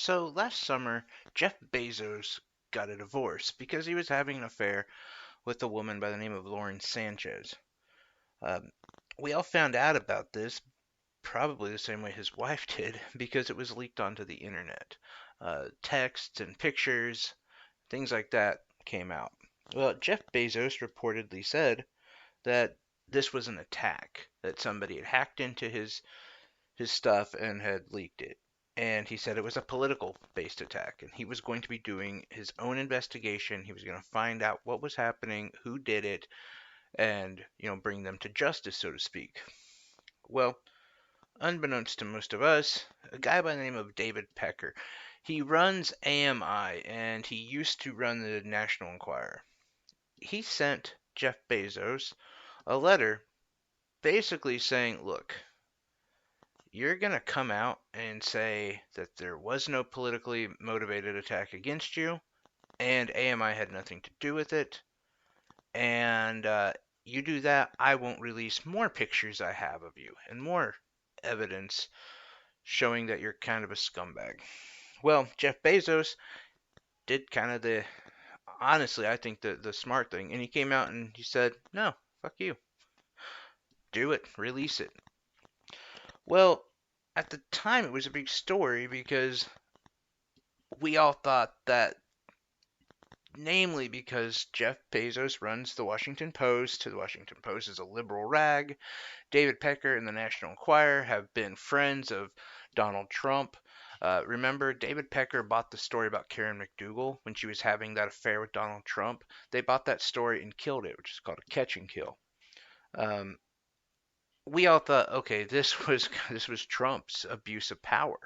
So last summer, Jeff Bezos got a divorce because he was having an affair with a woman by the name of Lauren Sanchez. Um, we all found out about this probably the same way his wife did because it was leaked onto the internet. Texts and pictures, things like that came out. Well, Jeff Bezos reportedly said that this was an attack, that somebody had hacked into his stuff and had leaked it. And he said it was a political based attack. And he was going to be doing his own investigation. He was going to find out what was happening, who did it, and, bring them to justice, so to speak. Well, unbeknownst to most of us, a guy by the name of David Pecker, he runs AMI and he used to run the National Enquirer. He sent Jeff Bezos a letter basically saying, look, you're going to come out and say that there was no politically motivated attack against you, and AMI had nothing to do with it, and you do that, I won't release more pictures I have of you, and more evidence showing that you're kind of a scumbag. Well, Jeff Bezos did kind of honestly, I think the smart thing, and he came out and he said, no, fuck you. Do it, release it. Well, at the time it was a big story because we all thought that, namely because Jeff Bezos runs the Washington Post. The Washington Post is a liberal rag. David Pecker and the National Enquirer have been friends of Donald Trump. Remember, David Pecker bought the story about Karen McDougal when she was having that affair with Donald Trump. They bought that story and killed it, which is called a catch and kill. Um, we all thought, okay, this was Trump's abuse of power.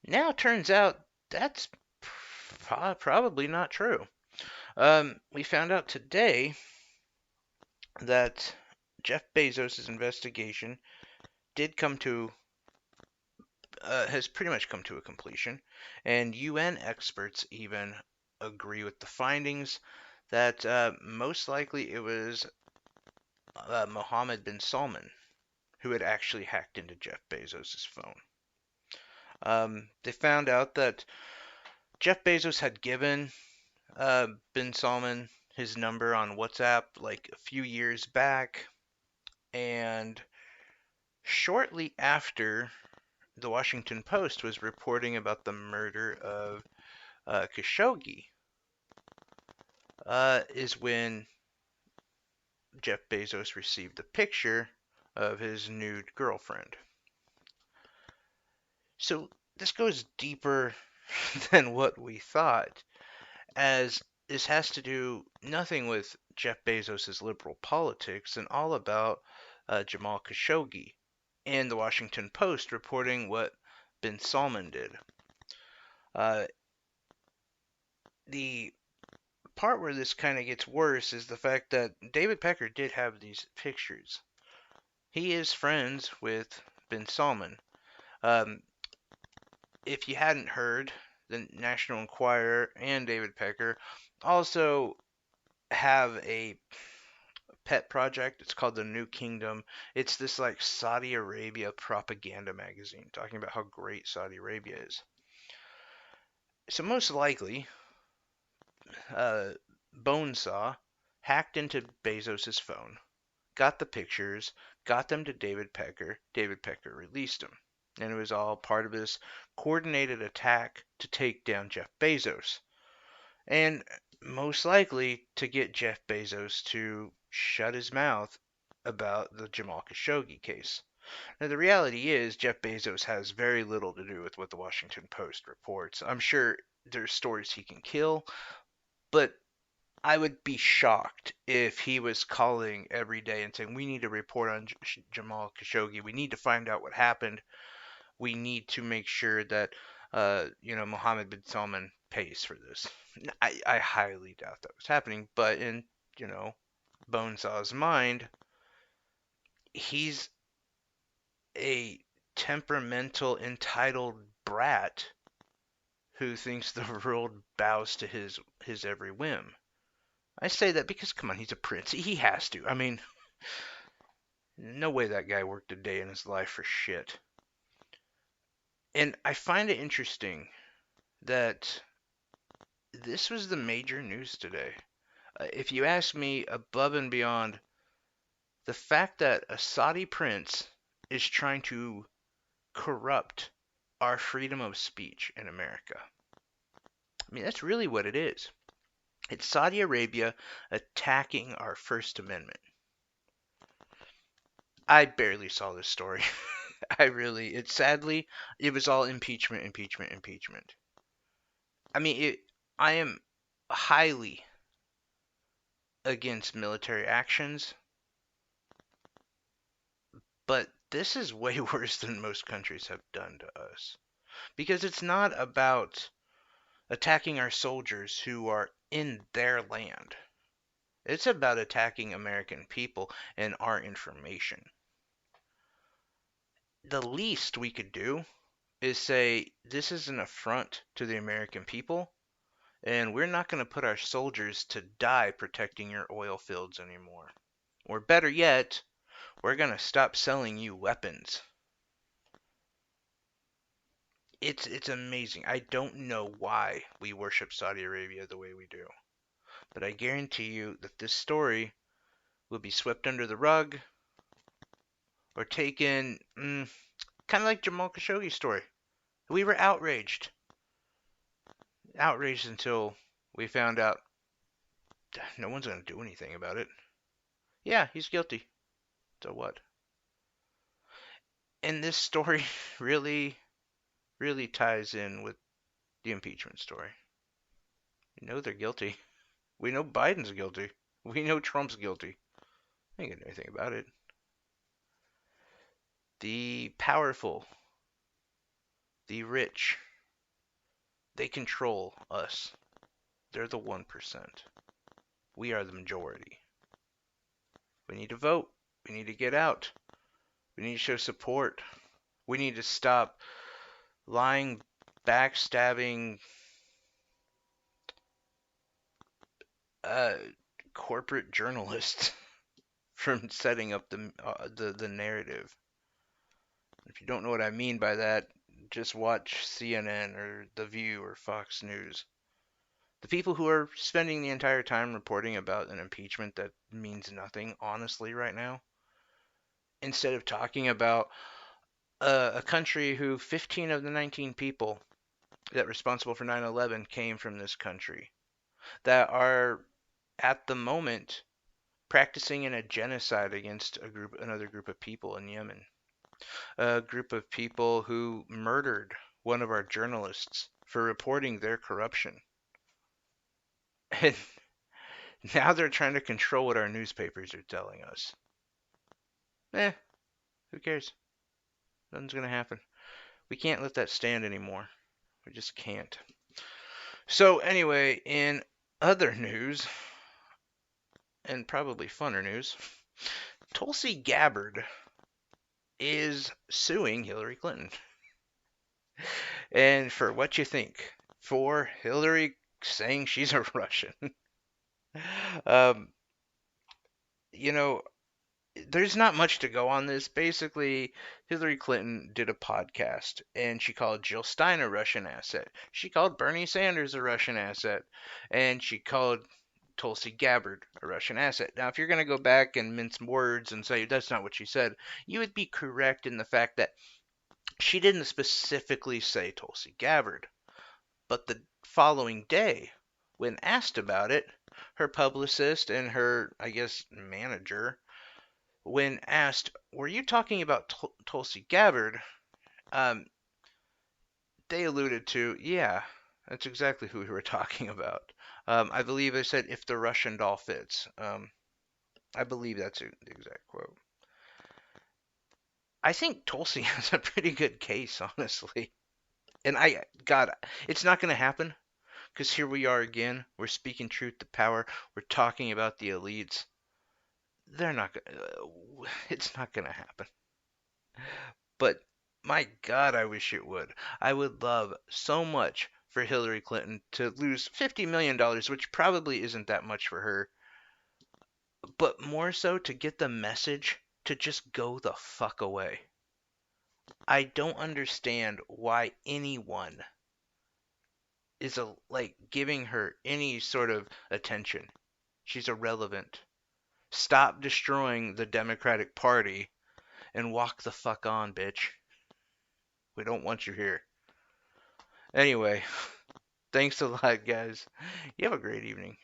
Now it turns out that's probably not true. We found out today that Jeff Bezos' investigation did come to has pretty much come to a completion, and UN experts even agree with the findings that most likely it was Mohammed bin Salman who had actually hacked into Jeff Bezos' phone. They found out that Jeff Bezos had given bin Salman his number on WhatsApp like a few years back, and shortly after the Washington Post was reporting about the murder of Khashoggi, is when Jeff Bezos received a picture of his nude girlfriend. So this goes deeper than what we thought, as this has to do nothing with Jeff Bezos' liberal politics and all about Jamal Khashoggi and the Washington Post reporting what bin Salman did. Uh, the part where this kind of gets worse is the fact that David Pecker did have these pictures. He is friends with bin Salman. Um, if you hadn't heard, the National Enquirer and David Pecker also have a pet project. It's called the New Kingdom. It's this like Saudi Arabia propaganda magazine talking about how great Saudi Arabia is. So most likely, uh, Bonesaw hacked into Bezos' phone, got the pictures, got them to David Pecker. David Pecker released them. And it was all part of this coordinated attack to take down Jeff Bezos. And most likely to get Jeff Bezos to shut his mouth about the Jamal Khashoggi case. Now, the reality is, Jeff Bezos has very little to do with what the Washington Post reports. I'm sure there's stories he can kill, but I would be shocked if he was calling every day and saying, we need to report on Jamal Khashoggi. We need to find out what happened. We need to make sure that, Mohammed bin Salman pays for this. I highly doubt that was happening, but in, Bonesaw's mind, he's a temperamental, entitled brat who thinks the world bows to his every whim. I say that because, come on, he's a prince. He has to. I mean, no way that guy worked a day in his life for shit. And I find it interesting that this was the major news today. If you ask me, above and beyond the fact that a Saudi prince is trying to corrupt our freedom of speech in America. I mean, that's really what it is. It's Saudi Arabia attacking our First Amendment. I barely saw this story. Sadly, it was all impeachment, impeachment, impeachment. I mean, I am highly against military actions, but this is way worse than most countries have done to us. Because it's not about attacking our soldiers who are in their land. It's about attacking American people and our information. The least we could do is say this is an affront to the American people, and we're not going to put our soldiers to die protecting your oil fields anymore. Or better yet, we're going to stop selling you weapons. It's amazing. I don't know why we worship Saudi Arabia the way we do, but I guarantee you that this story will be swept under the rug or taken, kind of like Jamal Khashoggi's story. We were outraged until we found out no one's going to do anything about it. Yeah, he's guilty. So what? And this story really, really ties in with the impeachment story. We know they're guilty. We know Biden's guilty. We know Trump's guilty. They ain't gonna do anything about it. The powerful, the rich, they control us. They're the 1%. We are the majority. We need to vote. We need to get out. We need to show support. We need to stop lying, backstabbing, uh, corporate journalists from setting up the narrative. If you don't know what I mean by that, just watch CNN or The View or Fox News. The people who are spending the entire time reporting about an impeachment that means nothing, honestly, right now, instead of talking about a country who 15 of the 19 people that are responsible for 9/11 came from this country, that are at the moment practicing in a genocide against another group of people in Yemen, a group of people who murdered one of our journalists for reporting their corruption. And now they're trying to control what our newspapers are telling us. Eh, who cares? Nothing's going to happen. We can't let that stand anymore. We just can't. So, anyway, in other news, and probably funner news, Tulsi Gabbard is suing Hillary Clinton. And for what you think? For Hillary saying she's a Russian. um, you know, there's not much to go on this. Basically, Hillary Clinton did a podcast and she called Jill Stein a Russian asset. She called Bernie Sanders a Russian asset. And she called Tulsi Gabbard a Russian asset. Now, if you're going to go back and mince words and say that's not what she said, you would be correct in the fact that she didn't specifically say Tulsi Gabbard. But the following day, when asked about it, her publicist and her, I guess, manager, when asked, "Were you talking about Tulsi Gabbard?" Um, they alluded to, "Yeah, that's exactly who we were talking about." I believe they said, "If the Russian doll fits." I believe that's the exact quote. I think Tulsi has a pretty good case, honestly. And God, it's not going to happen because here we are again. We're speaking truth to power. We're talking about the elites. They're not. It's not going to happen. But my God, I wish it would. I would love so much for Hillary Clinton to lose $50 million, which probably isn't that much for her, but more so to get the message to just go the fuck away. I don't understand why anyone is like giving her any sort of attention. She's irrelevant. Stop destroying the Democratic Party and walk the fuck on, bitch. We don't want you here. Anyway, thanks a lot, guys. You have a great evening.